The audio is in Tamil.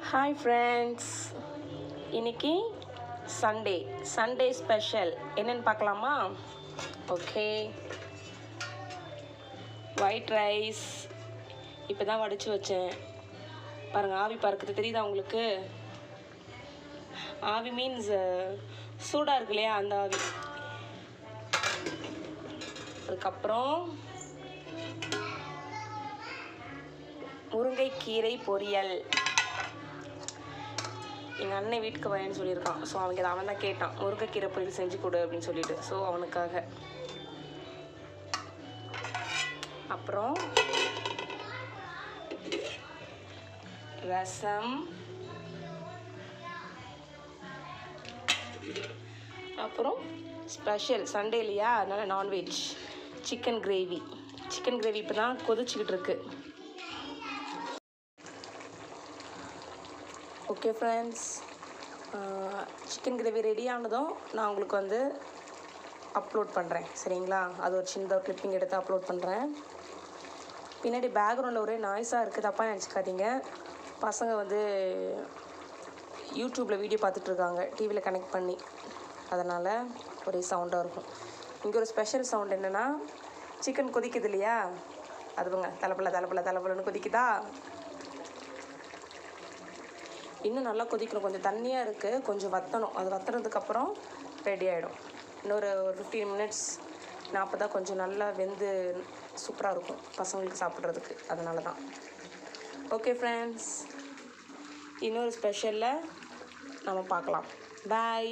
ஹாய் ஃப்ரெண்ட்ஸ், இன்னைக்கு சண்டே ஸ்பெஷல் என்னென்னு பார்க்கலாமா? ஓகே, ஒயிட் ரைஸ் இப்போ தான் வடித்து வச்சேன். பாருங்கள், ஆவி பறக்குது, தெரியுதா உங்களுக்கு? ஆவி மீன்ஸ் சூடாக இருக்கு இல்லையா, அந்த ஆவி. அதுக்கப்புறம் முருங்கை கீரை பொரியல். எங்கள் அண்ணன் வீட்டுக்கு வரேன்னு சொல்லியிருக்கான். ஸோ அவன் தான் கேட்டான், முருங்கைக்கீரை பொரியல் செஞ்சு கொடு அப்படின்னு சொல்லிட்டு. ஸோ அவனுக்காக. அப்புறம் ரசம், அப்புறம் ஸ்பெஷல் சண்டே இல்லையா, அதனால் நான்வெஜ் சிக்கன் கிரேவி இப்போ தான் கொதிச்சுக்கிட்டு இருக்கு. Okay friends, chicken gravy ready ஆனதும் நான் உங்களுக்கு அப்லோட் பண்ணுறேன், சரிங்களா? அது ஒரு சின்ன கிளிப்பிங் எடுத்து அப்லோட் பண்ணுறேன். பின்னாடி பேக்ரவுண்டில் ஒரே நாய்ஸாக இருக்குது, தப்பாக நினச்சிக்காதீங்க. பசங்க யூடியூப்பில் வீடியோ பார்த்துட்ருக்காங்க, டிவியில் கனெக்ட் பண்ணி. அதனால் ஒரே சவுண்டாக இருக்கும். இங்கே ஒரு ஸ்பெஷல் சவுண்ட் என்னென்னா, சிக்கன் கொதிக்குது இல்லையா, அதுவங்க தலப்பலன்னு கொதிக்குதா. இன்னும் நல்லா கொதிக்கணும், கொஞ்சம் தண்ணியாக இருக்குது, கொஞ்சம் வற்றணும். அது வற்றுறதுக்கப்புறம் ரெடி ஆகிடும். இன்னொரு 15 மினிட்ஸ் அப்போ தான் கொஞ்சம் நல்லா வெந்து சூப்பராக இருக்கும் பசங்களுக்கு சாப்பிட்றதுக்கு. அதனால தான். ஓகே ஃப்ரெண்ட்ஸ், இன்னொரு ஸ்பெஷலில் நம்ம பார்க்கலாம். பாய்.